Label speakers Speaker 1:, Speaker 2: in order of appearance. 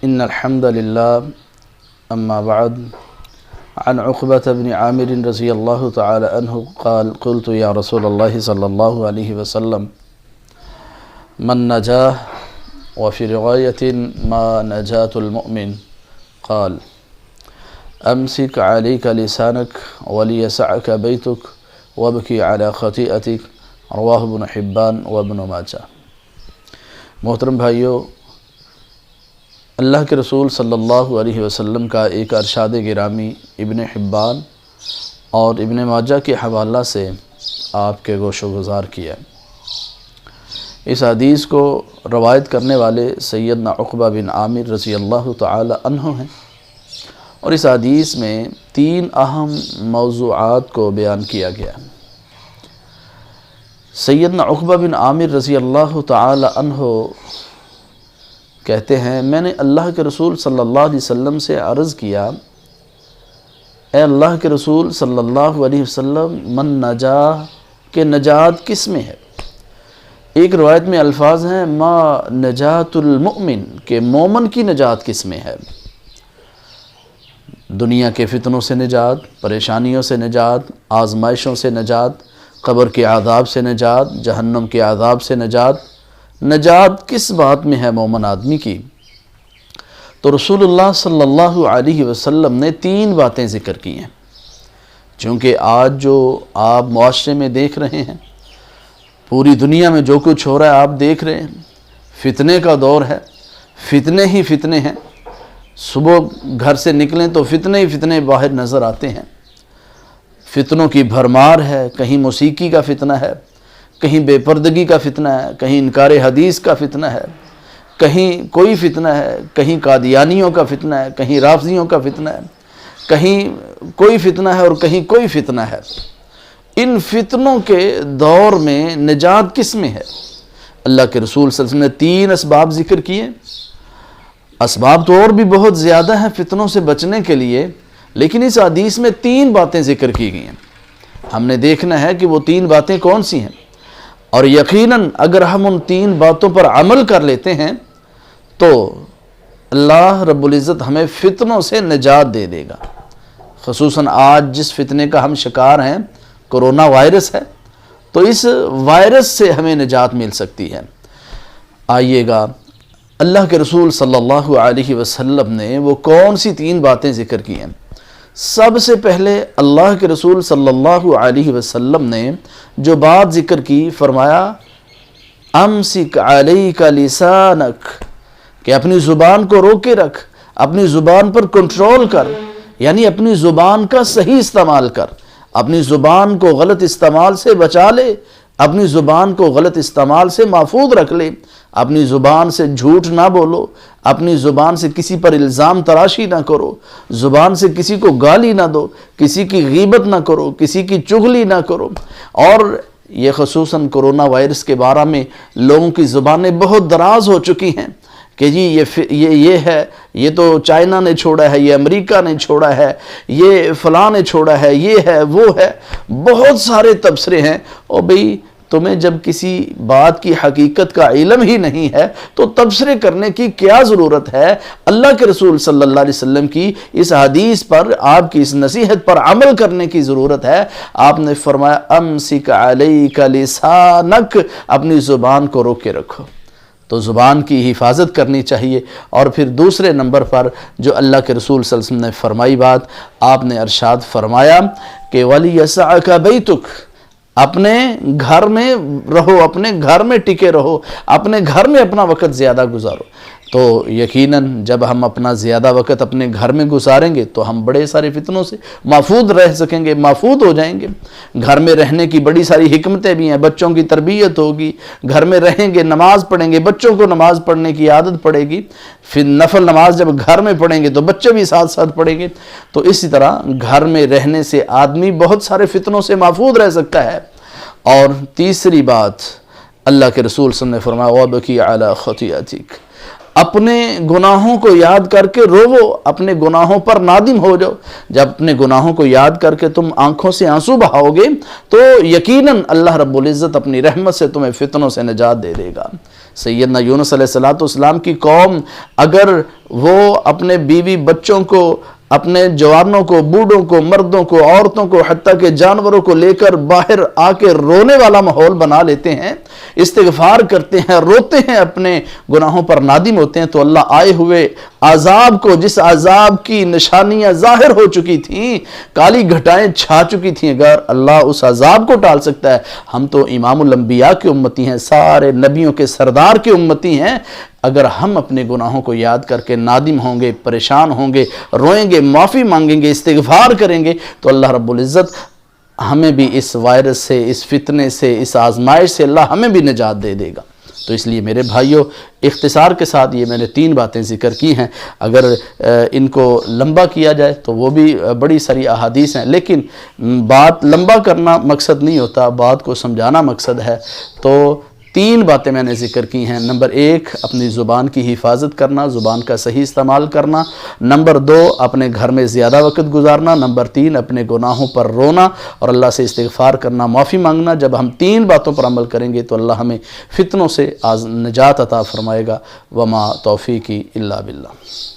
Speaker 1: إن الحمد لله أما بعد عن عقبة بن عامر رضي الله تعالى عنه قال قلت يا رسول الله صلى الله عليه وسلم من نجاه وفي رواية ما نجاة المؤمن قال أمسك عليك لسانك وليسعك بيتك وابكي على خطيئتك رواہ ابن حبان و ابن ماجہ۔ محترم بھائیو، اللہ کے رسول صلی اللہ علیہ وسلم کا ایک ارشاد گرامی ابن حبان اور ابن ماجہ کے حوالہ سے آپ کے گوش و گزار کیا۔ اس حدیث کو روایت کرنے والے سیدنا عقبہ بن عامر رضی اللہ تعالی عنہ ہیں، اور اس حدیث میں 3 اہم موضوعات کو بیان کیا گیا۔ سیدنا عقبہ بن عامر رضی اللہ تعالی عنہ کہتے ہیں، میں نے اللہ کے رسول صلی اللہ علیہ وسلم سے عرض کیا، اے اللہ کے رسول صلی اللہ علیہ وسلم، من نجا کہ نجات کس میں ہے؟ ایک روایت میں الفاظ ہیں ما نجات المؤمن کہ مومن کی نجات کس میں ہے؟ دنیا کے فتنوں سے نجات، پریشانیوں سے نجات، آزمائشوں سے نجات، قبر کے عذاب سے نجات، جہنم کے عذاب سے نجات کس بات میں ہے مومن آدمی کی؟ تو رسول اللہ صلی اللہ علیہ وسلم نے 3 باتیں ذکر کی ہیں۔ چونکہ آج جو آپ معاشرے میں دیکھ رہے ہیں، پوری دنیا میں جو کچھ ہو رہا ہے آپ دیکھ رہے ہیں، فتنے کا دور ہے، فتنے ہی فتنے ہیں۔ صبح گھر سے نکلیں تو فتنے ہی فتنے باہر نظر آتے ہیں۔ فتنوں کی بھرمار ہے، کہیں موسیقی کا فتنہ ہے، کہیں بے پردگی کا فتنہ ہے، کہیں انکار حدیث کا فتنہ ہے، کہیں کوئی فتنہ ہے، کہیں قادیانیوں کا فتنہ ہے، کہیں رافضیوں کا فتنہ ہے، کہیں کوئی فتنہ ہے اور کہیں کوئی فتنہ ہے۔ ان فتنوں کے دور میں نجات کس میں ہے؟ اللہ کے رسول صلی اللہ علیہ وسلم نے 3 اسباب ذکر کیے۔ اسباب تو اور بھی بہت زیادہ ہیں فتنوں سے بچنے کے لیے، لیکن اس حدیث میں 3 باتیں ذکر کی گئی ہیں۔ ہم نے دیکھنا ہے کہ وہ 3 باتیں کون سی ہیں، اور یقیناً اگر ہم ان 3 باتوں پر عمل کر لیتے ہیں تو اللہ رب العزت ہمیں فتنوں سے نجات دے دے گا۔ خصوصاً آج جس فتنے کا ہم شکار ہیں، کرونا وائرس ہے، تو اس وائرس سے ہمیں نجات مل سکتی ہے۔ آئیے گا، اللہ کے رسول صلی اللہ علیہ وسلم نے وہ کون سی 3 باتیں ذکر کی ہیں؟ سب سے پہلے اللہ کے رسول صلی اللہ علیہ وسلم نے جو بات ذکر کی، فرمایا امسک علیک لسانک کہ اپنی زبان کو روکے رکھ، اپنی زبان پر کنٹرول کر، یعنی اپنی زبان کا صحیح استعمال کر، اپنی زبان کو غلط استعمال سے بچا لے، اپنی زبان کو غلط استعمال سے محفوظ رکھ لے، اپنی زبان سے جھوٹ نہ بولو، اپنی زبان سے کسی پر الزام تراشی نہ کرو، زبان سے کسی کو گالی نہ دو، کسی کی غیبت نہ کرو، کسی کی چغلی نہ کرو۔ اور یہ خصوصاً کرونا وائرس کے بارے میں لوگوں کی زبانیں بہت دراز ہو چکی ہیں کہ جی یہ ہے، یہ تو چائنا نے چھوڑا ہے، یہ امریکہ نے چھوڑا ہے، یہ فلاں نے چھوڑا ہے، یہ ہے وہ ہے، بہت سارے تبصرے ہیں۔ اور بھئی تمہیں جب کسی بات کی حقیقت کا علم ہی نہیں ہے تو تبصرے کرنے کی کیا ضرورت ہے؟ اللہ کے رسول صلی اللہ علیہ وسلم کی اس حدیث پر، آپ کی اس نصیحت پر عمل کرنے کی ضرورت ہے۔ آپ نے فرمایا امسک علیک لسانک، اپنی زبان کو روکے رکھو۔ تو زبان کی حفاظت کرنی چاہیے۔ اور پھر دوسرے نمبر پر جو اللہ کے رسول صلی اللہ علیہ وسلم نے فرمائی بات، آپ نے ارشاد فرمایا کہ وَلِيَسَعَكَ بَيْتُكَ، اپنے گھر میں رہو، اپنے گھر میں ٹکے رہو، اپنے گھر میں اپنا وقت زیادہ گزارو۔ تو یقیناً جب ہم اپنا زیادہ وقت اپنے گھر میں گزاریں گے تو ہم بڑے سارے فتنوں سے محفوظ رہ سکیں گے، محفوظ ہو جائیں گے۔ گھر میں رہنے کی بڑی ساری حکمتیں بھی ہیں، بچوں کی تربیت ہوگی، گھر میں رہیں گے، نماز پڑھیں گے، بچوں کو نماز پڑھنے کی عادت پڑے گی، پھر نفل نماز جب گھر میں پڑھیں گے تو بچے بھی ساتھ ساتھ پڑھیں گے۔ تو اسی طرح گھر میں رہنے سے آدمی بہت سارے فتنوں سے محفوظ رہ سکتا ہے۔ اور تیسری بات، اللہ کے رسول صلی اللہ علیہ وسلم نے فرمایا وَابْكِي عَلَىٰ خَطِيئَتِكَ، اپنے گناہوں کو یاد کر کے روو، اپنے گناہوں پر نادم ہو جاؤ۔ جب اپنے گناہوں کو یاد کر کے تم آنکھوں سے آنسو بہاؤ گے تو یقیناً اللہ رب العزت اپنی رحمت سے تمہیں فتنوں سے نجات دے دے گا۔ سیدنا یونس علیہ السلام کی قوم اگر وہ اپنے بیوی بچوں کو، اپنے جوانوں کو، بوڑھوں کو، مردوں کو، عورتوں کو، حتیٰ کہ جانوروں کو لے کر باہر آ کے رونے والا ماحول بنا لیتے ہیں، استغفار کرتے ہیں، روتے ہیں، اپنے گناہوں پر نادم ہوتے ہیں، تو اللہ آئے ہوئے عذاب کو، جس عذاب کی نشانیاں ظاہر ہو چکی تھیں، کالی گھٹائیں چھا چکی تھیں، اگر اللہ اس عذاب کو ٹال سکتا ہے، ہم تو امام الانبیاء کی امتی ہیں، سارے نبیوں کے سردار کی امتی ہیں، اگر ہم اپنے گناہوں کو یاد کر کے نادم ہوں گے، پریشان ہوں گے، روئیں گے، معافی مانگیں گے، استغفار کریں گے، تو اللہ رب العزت ہمیں بھی اس وائرس سے، اس فتنے سے، اس آزمائش سے اللہ ہمیں بھی نجات دے دے گا۔ تو اس لیے میرے بھائیوں، اختصار کے ساتھ یہ میں نے 3 باتیں ذکر کی ہیں، اگر ان کو لمبا کیا جائے تو وہ بھی بڑی ساری احادیث ہیں، لیکن بات لمبا کرنا مقصد نہیں ہوتا، بات کو سمجھانا مقصد ہے۔ تو 3 باتیں میں نے ذکر کی ہیں۔ نمبر 1، اپنی زبان کی حفاظت کرنا، زبان کا صحیح استعمال کرنا۔ نمبر 2، اپنے گھر میں زیادہ وقت گزارنا۔ نمبر 3، اپنے گناہوں پر رونا اور اللہ سے استغفار کرنا، معافی مانگنا۔ جب ہم 3 باتوں پر عمل کریں گے تو اللہ ہمیں فتنوں سے نجات عطا فرمائے گا۔ وما توفیقی الا باللہ۔